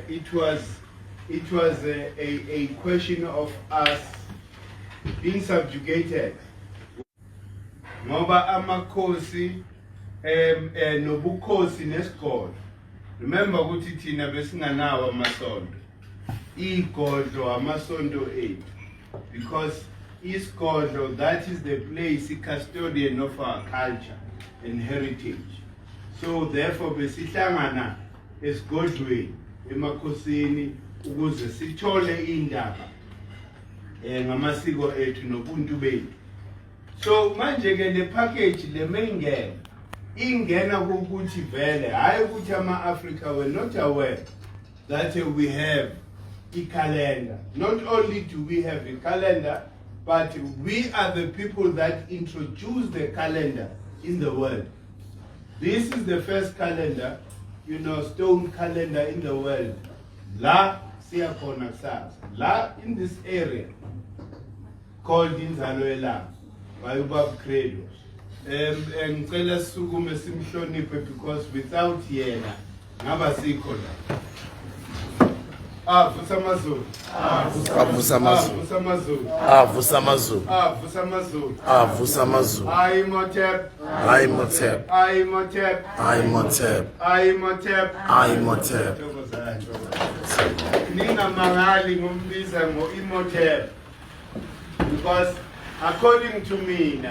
it was a question of us being subjugated. Ngoba amakhosi nobukhosi nesigodi. Remember ukuthi thina besinganawo amasonto. Igodlo amasonto ethu. Because igodlo, that is the place, custodian of our culture and heritage. So therefore besihlangana esigodlweni emakhosini ukuze sithole indaba ngamasiko ethu nobuntu bethu. So manje ke le package le mengena ingena ukuthi vele hayi ukuthi ama-Africa were not aware that we have a calendar. Not only do we have a calendar, but we are the people that introduced the calendar in the world. This is the first calendar, stone calendar in the world. La siyakhona kusasa. La in this area called eNzaloyelanga by Ubab Credo. Ngicela sisukume simhloniphe because without yena ngaba sikho la. Vusa amazulu. Vusa amazulu. Vusa amazulu. Vusa amazulu. Vusa amazulu. Vusa amazulu. Imhotep. Imhotep. Imhotep. Imhotep. Imhotep. Imhotep. Ningamangali ngombiza ngo-Imhotep because according to me,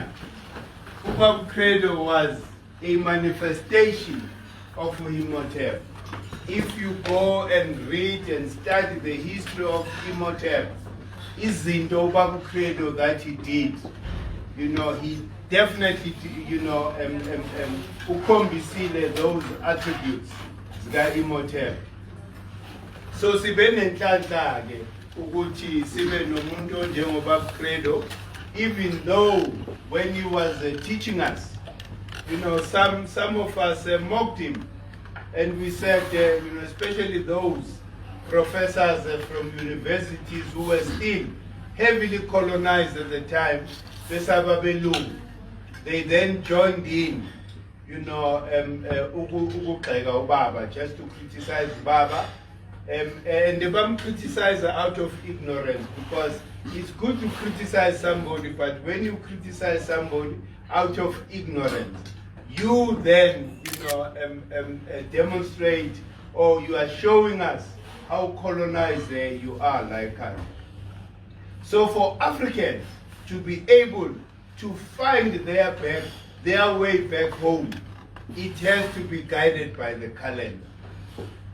Ubab Credo was a manifestation of Imhotep. If you go and read and study the history of Imhotep, izinto Ubab Credo that he did, he definitely, ukhombisile those attributes zika Imhotep. So sibe nenhlanhla ke ukuthi sibe nomuntu onjengobab Credo, even though when he was teaching us, some of us mocked him. And we said, especially those professors from universities who were still heavily colonized at the time, they then joined in, just to criticize Baba. And they criticize out of ignorance, because it's good to criticize somebody, but when you criticize somebody out of ignorance, you then, demonstrate, or you are showing us how colonized you are like us. So for Africans to be able to find their way back home, it has to be guided by the calendar.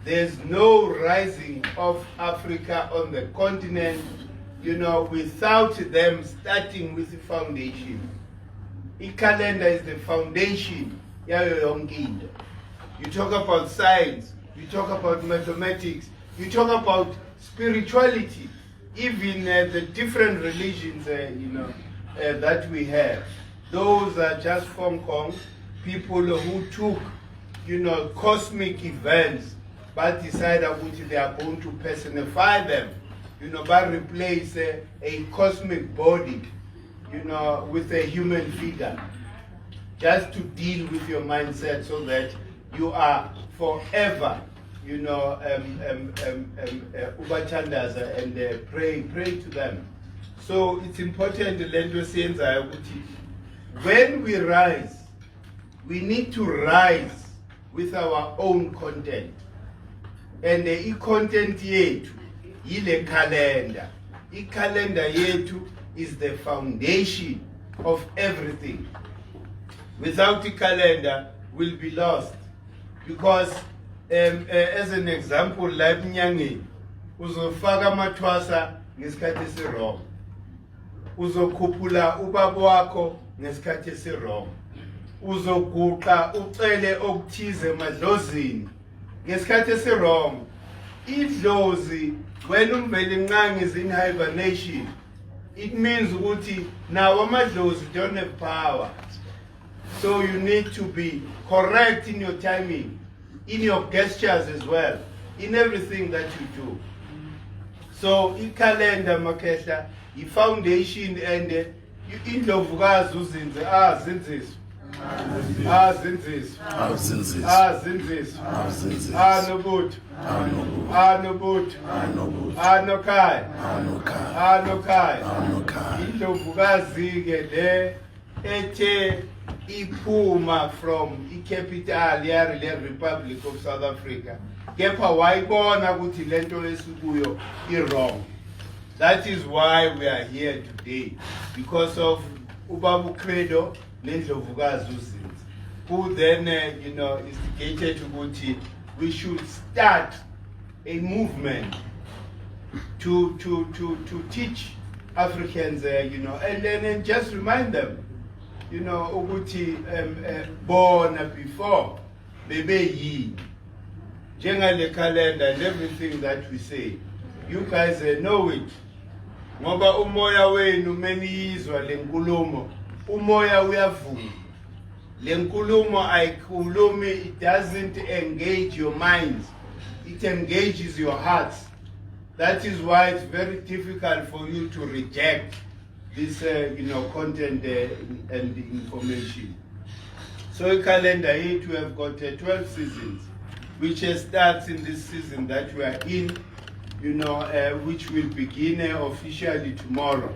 There's no rising of Africa on the continent, without them starting with the foundation. The calendar is the foundation. You talk about science, you talk about mathematics, you talk about spirituality, even the different religions that we have. Those are just Hong Kong people who took cosmic events, but decided that they are going to personify them, but replace a cosmic body with a human figure, just to deal with your mindset so that you are forever, ubachandaza and pray to them. So it's important, when we rise, we need to rise with our own content. And the content yetu, ile calendar. The calendar yetu is the foundation of everything. Without the calendar, we'll be lost. Because, as an example, like Nyangi, uzofaka mathwasa ngesikhathi esi-wrong. Uzokhuphula ubaba wakho ngesikhathi esi-wrong. Uzoguqa ucele okuthize emadlozini ngesikhathi esi-wrong. Idlozi, when uMvelinqangi is in hibernation, it means ukuthi now amadlozi don't have power. So you need to be correct in your timing, in your gestures as well, in everything that you do. So i-calendar makehla, i-foundation, and indlovukazi uzinze zinziswa. Nsingiza, Nsingiza, Nsingiza, Nsingiza, Nobut, Nobu, Nobut, Nobu, Nokai, Nokai, Nokai. Nokai, Indlovukazi ke le ethe iphuma from icapital le Republic of South Africa. Kepha wayibona ukuthi lento esikuyo i-wrong. That is why we are here today, because of Ubaba Credo Nendlovukazi uZinzi, who then instigated ukuthi we should start a movement to teach Africans, and then just remind them, ukuthi born before bebe yini, njengale calendar and everything that we say. You guys know it. Ngoba umoya wenu meniyizwa lenkulumo, umoya uyavuma. Lenkulumo ayikhulumi, it doesn't engage your minds, it engages your hearts. That is why it's very difficult for you to reject this content and information. So in calendar 8 we have got 12 seasons, which starts in this season that we are in, which will begin officially tomorrow,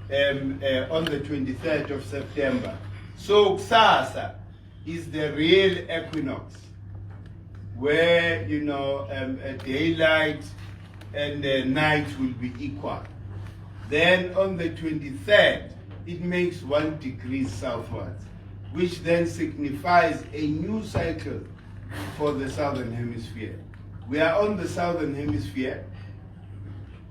on the 23rd of September. So kusasa is the real equinox, where daylight and night will be equal. Then on the 23rd, it makes 1 degree southwards, which then signifies a new cycle for the southern hemisphere. We are on the southern hemisphere.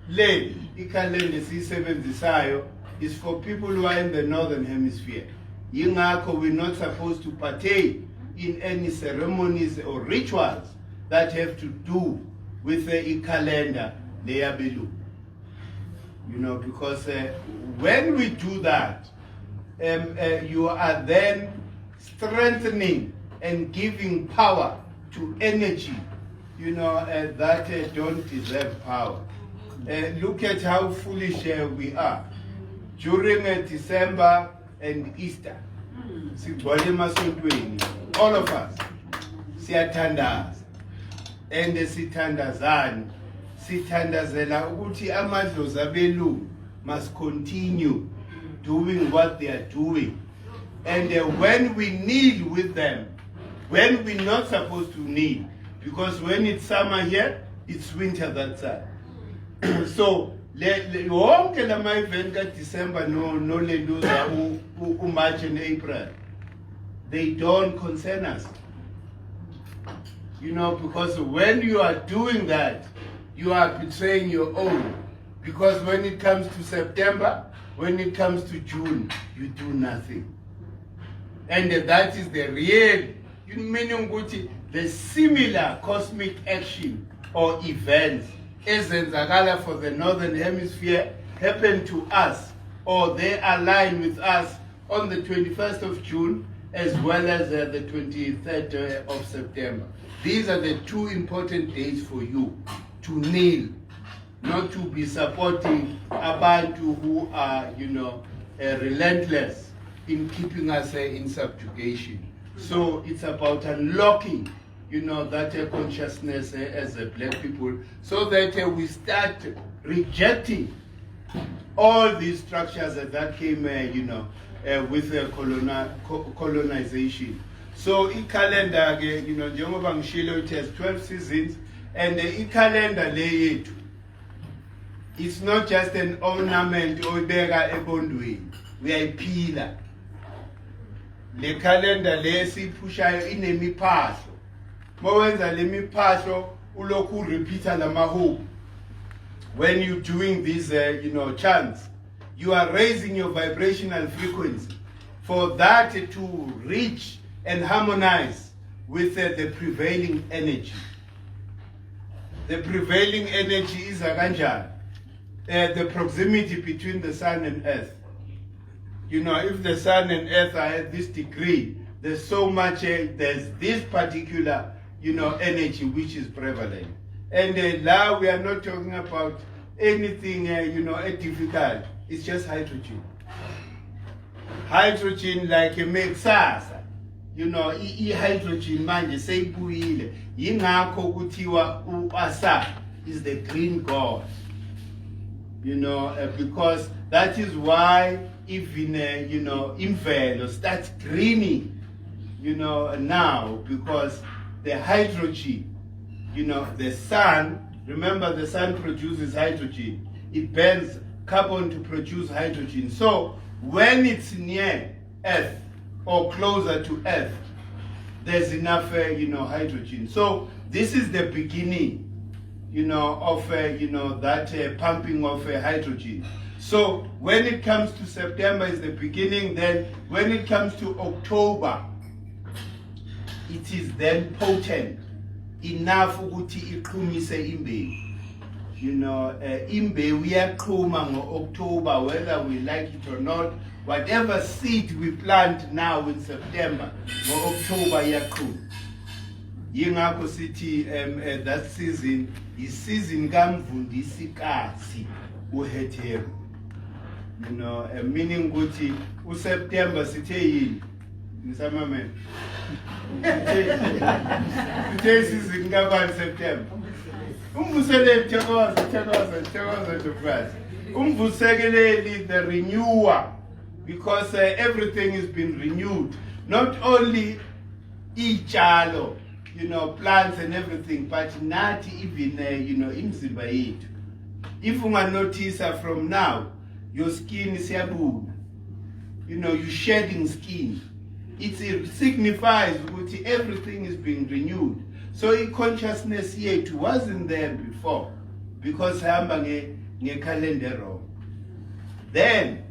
Le ikalenda siyisebenzisayo is for people who are in the northern hemisphere. Yingakho we're not supposed to partake in any ceremonies or rituals that have to do with the calendar leyabelu. Because when we do that, you are then strengthening and giving power to energy, that don't deserve power. Look at how foolish we are. During December and Easter, all of us, siyathandaza, and sithandazani, sithandazela ukuthi amadlozi abelungu must continue doing what they are doing. And when we kneel with them, when we're not supposed to kneel, because when it's summer here, it's winter that side. So wonke lama event ka December no lenduza March and April, they don't concern us. Because when you are doing that, you are betraying your own. Because when it comes to September, when it comes to June, you do nothing. And that is the real, meaning the similar cosmic action or events eNzalo for the northern hemisphere happen to us, or they align with us on the 21st of June as well as the 23rd of September. These are the 2 important days for you to kneel, not to be supporting abantu who are, relentless in keeping us in subjugation. So it's about unlocking, that consciousness as a black people, so that we start rejecting all these structures that came, with colonization. So calendar, njengoba ngishilo, it has 12 seasons, and the calendar le yethu, it's not just an ornament oyibeka ebondweni, uyayiphila. Le calendar le siphushayo inemiphahlo. Mawenza le miphahlo ulokhu repeater lamahope. When you're doing these chants, you are raising your vibrational frequency for that to reach and harmonize with the prevailing energy. The prevailing energy is kanjani? The proximity between the sun and earth. If the sun and earth are at this degree, there's so much, there's this particular, energy which is prevalent. And now we are not talking about anything, difficult. It's just hydrogen. Hydrogen like a sasa. you know, i-hydrogen manje seyibuyile. Yingakho kuthiwa u-Asa is the green god. You know, because that is why even, you know, imvelo starts greening, you know, now, because the hydrogen, you know, the sun, remember the sun produces hydrogen. It burns carbon to produce hydrogen. So when it's near Earth or closer to Earth, there's enough, you know, hydrogen. So this is the beginning, you know, of, you know, that pumping of hydrogen. So when it comes to September is the beginning, then when it comes to October, it is then potent enough ukuthi iqhumise imbewu. You know, imbewu iyaqhuma ngo-October, whether we like it or not. Whatever seed we plant now in September, ngo-October iyaqhuma. Yingakho sithi that season is season kamvundisikazi uHethero. You know, meaning ukuthi uSeptember sithe yini? Ngisamamela. Sithe season kabani September? Umvuseleli thokoza to Christ. Umvuseleli the renewer, because everything has been renewed. Not only ijalo, you know, plants and everything, but not even, you know, imzimba yethu. If you notice from now, your skin is yabuna. You know, you're shedding skin. It signifies that everything is being renewed. So consciousness yethu wasn't there before, because hamba nge-calendar wrong. Then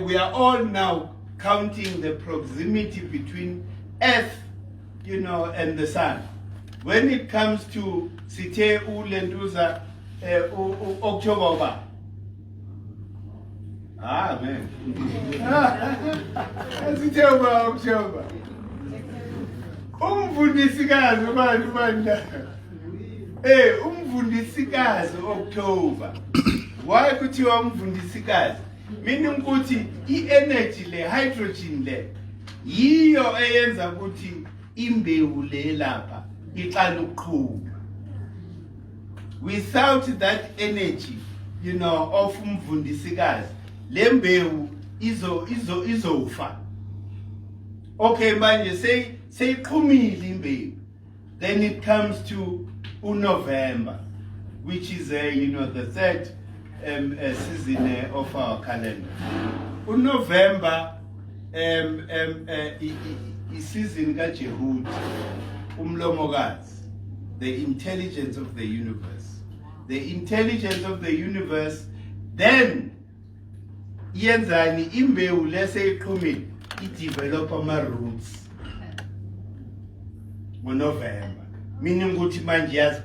we are all now counting the proximity between Earth, you know, and the sun. When it comes to sithe ulentuza October. Ah man. Sithe October. Umvundisikazi ubani banda. Umvundisikazi October. Why kuthiwa umvundisikazi? Meaning ukuthi i-energy le, hydrogen le, yiyo eyenza ukuthi imbewu le lapha iqala ukuqhuma. Without that energy, you know, of umvundisikazi, le mbewu izofa. Okay, manje seyiqhumile imbewu. Then it comes to November, which is, you know, the third season of our calendar. November season kaJehudi, umlomokazi, the intelligence of the universe. The intelligence of the universe, then yenzani imbewu lese iqhumile, it develop ama roots. November, meaning ukuthi manje yas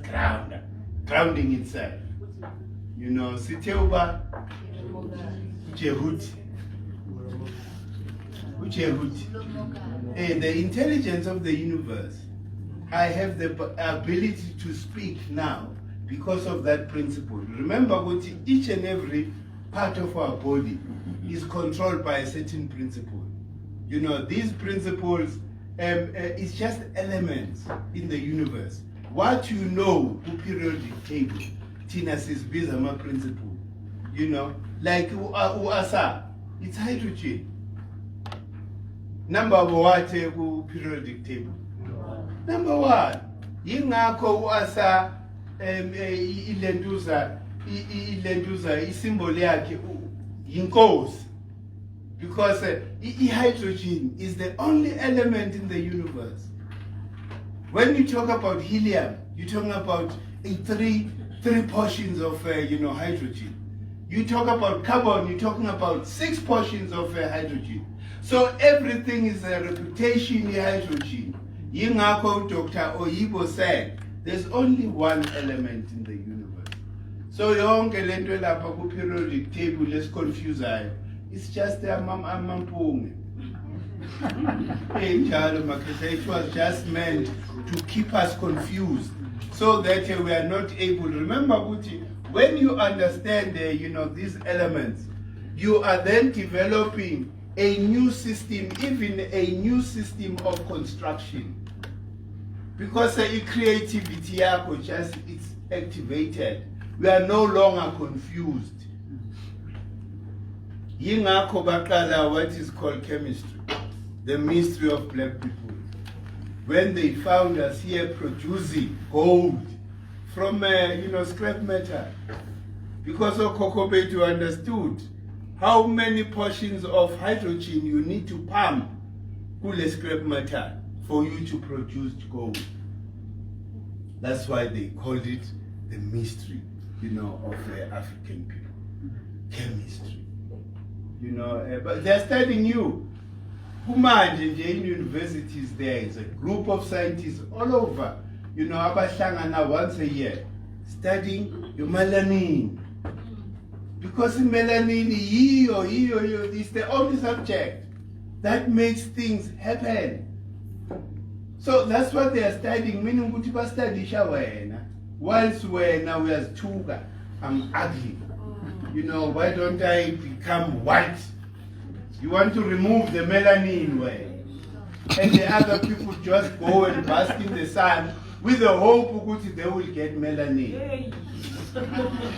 grounding itself. You know, sithe uba Jehudi. The intelligence of the universe. I have the ability to speak now because of that principle. Remember, each and every part of our body is controlled by a certain principle. You know, these principles is just elements in the universe. What you know, the periodic table, Tina says, Bizama principle. You know, like Uasa, it's hydrogen. Number one, periodic table. Number one, yingakho Uasa ilentuza isymbol yakhe yinkosi. Because hydrogen is the only element in the universe. When you talk about helium, you're talking about three portions of you know, hydrogen. You talk about carbon, you're talking about 6 portions of hydrogen. So everything is a reputation in hydrogen. Yingakho Dr. Oyibo said, there's only one element in the universe. So yonke lento lapha ku periodic table lesiconfusayo. It's just amampunge. It was just meant to keep us confused, so that we are not able. Remember, Guti, when you understand, you know, these elements, you are then developing a new system, even a new system of construction. Because creativity just it's activated. We are no longer confused. Yingakho baqala what is called chemistry, the mystery of black people. When they found us here producing gold from scrap metal, because of Kokobetu understood how many portions of hydrogen you need to pump kule scrap metal for you to produce gold. That's why they called it the mystery, of the African people. Chemistry. But they're studying you. Kumanje nje in universities there is a group of scientists all over, abahlangana once a year, studying your melanin. Because melanin is the only subject that makes things happen. So that's what they are studying, meaning ukuthi bastudisha wena. Whilst wena uyazithuka, I'm ugly. Why don't I become white? You want to remove the melanin way. And the other people just go and bask in the sun with the hope ukuthi they will get melanin.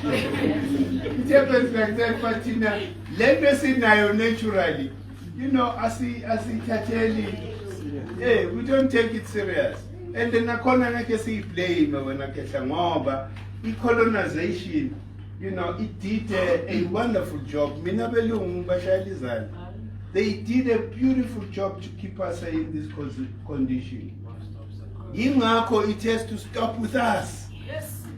It happens like that, but let us see now naturally. As he hey, we don't take it serious. And then I see blame when I get ngoba colonization, it did a wonderful job. They did a beautiful job to keep us in this condition. It has to stop with us.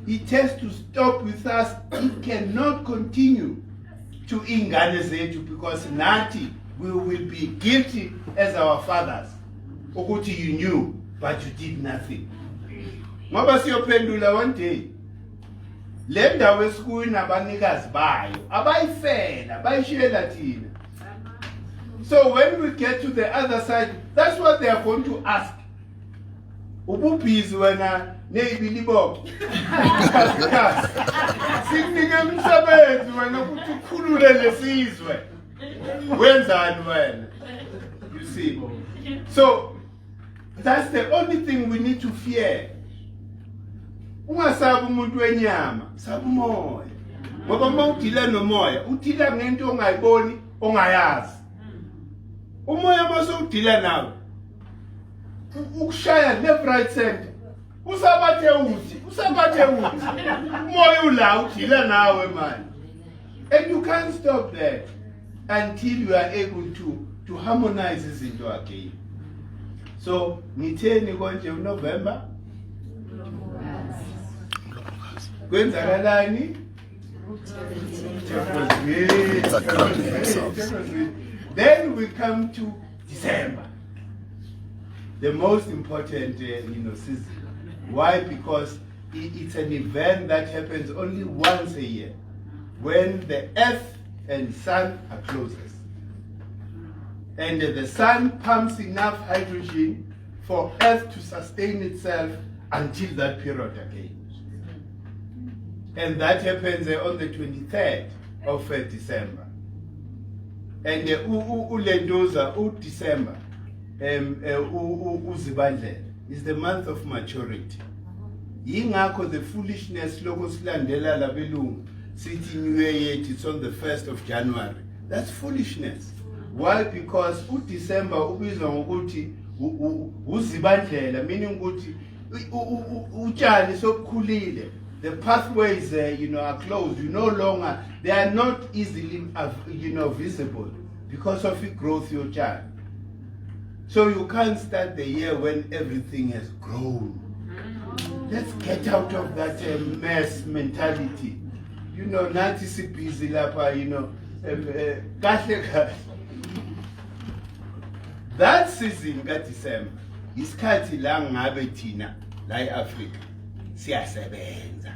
It has to stop with us. It cannot continue to ingane zethu because nathi we will be guilty as our fathers. Ukuthi you knew, but you did nothing. Ngoba siyophendula one day. Le ndawo esikuyo nabanikazi bayo abayifela bayishiyela thina. So when we get to the other side, that's what they are going to ask. Ububhizi wena neyibilibo. Sikunike umsebenzi wena ukuthi ukhulule lesizwe. Wenzani wena? You see. So that's the only thing we need to fear. Ungasabi umuntu wenyama, sabi umoya. Ngoba uma udila nomoya, udila ngento ongayiboni, ongayazi. Umoya base udila nawe. Ukushaya left right center. Usabathe uthi. Umoya ula udila nawe man. And you can't stop that until you are able to harmonize izinto again. So, ngitheni konje uNovember? Kwenzakalani? Then we come to December. The most important season. Why? Because it's an event that happens only once a year, when the earth and sun are closest. And the sun pumps enough hydrogen for Earth to sustain itself until that period again. And that happens on the 23rd of December. And ulendoza December uzibandlela is the month of maturity. Yingakho the foolishness lokho silandela labelungu sithi new year it's on the 1st of January. That's foolishness. Why? Because December ubizwa ngokuthi uzibandlela, meaning ukuthi utshani sobukhulile. The pathways are closed. They are not easily visible because of the growth your child. So you can't start the year when everything has grown. Let's get out of that mess mentality. Nathi sibhizi lapha, kahle. That season kaDecember isikhathi la ngabe thina la eAfrica siyasebenza.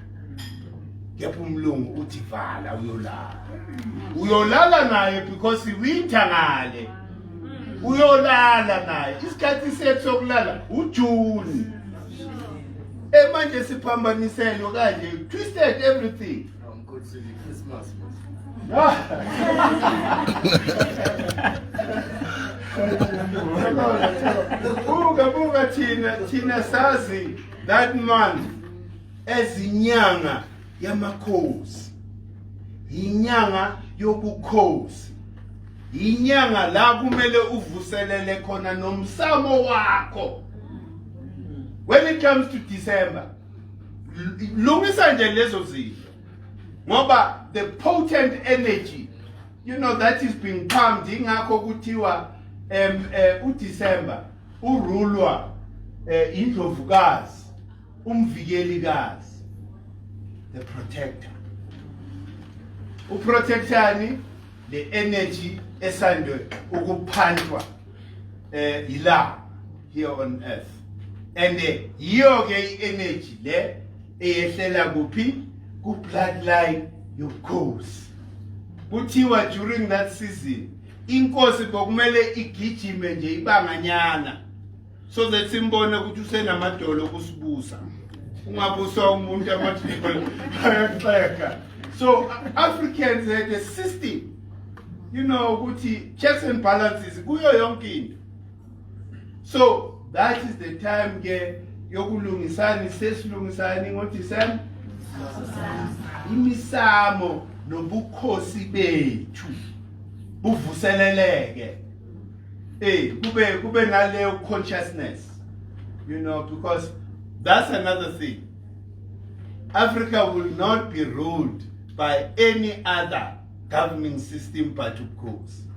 Kepha umlungu uthi vala uyolala naye because winter ngale. Uyolala naye isikhathi sethu sokulala uJune. Manje siphambaniselo kanje twisted everything. Christmas. buka thina sazi that month ezinyanga yamakhosi, inyanga yobukhosi, inyanga la kumele uvuselele khona nomsamo wakho. When it comes to December, lungisa nje lezo zinto ngoba the potent energy, you know, that is being pumped ingakho kuthiwa uDecember urulwa indlovukazi, umvikelikazi, the protector. Uprotectani the energy esandwe ukuphantwa ila here on earth, and yiyo ke energy le eyehlela kuphi ku bloodline yobukhosi. Kuthiwa during that season inkosi bokumele igijime nje ibanganyana so that simbone ukuthi usenamadolo okusibusa, ungabuswa umuntu amadolo ayaxeka. So Africans had a system, you know, ukuthi checks and balances kuyo yonke into. So that is the time ke yokulungisana, sesilungisani ngoDecember imisamo nobukhosi bethu buvuseleleke, kube naleyo consciousness, you know, because that's another thing. Africa will not be ruled by any other governing system but ubukhosi.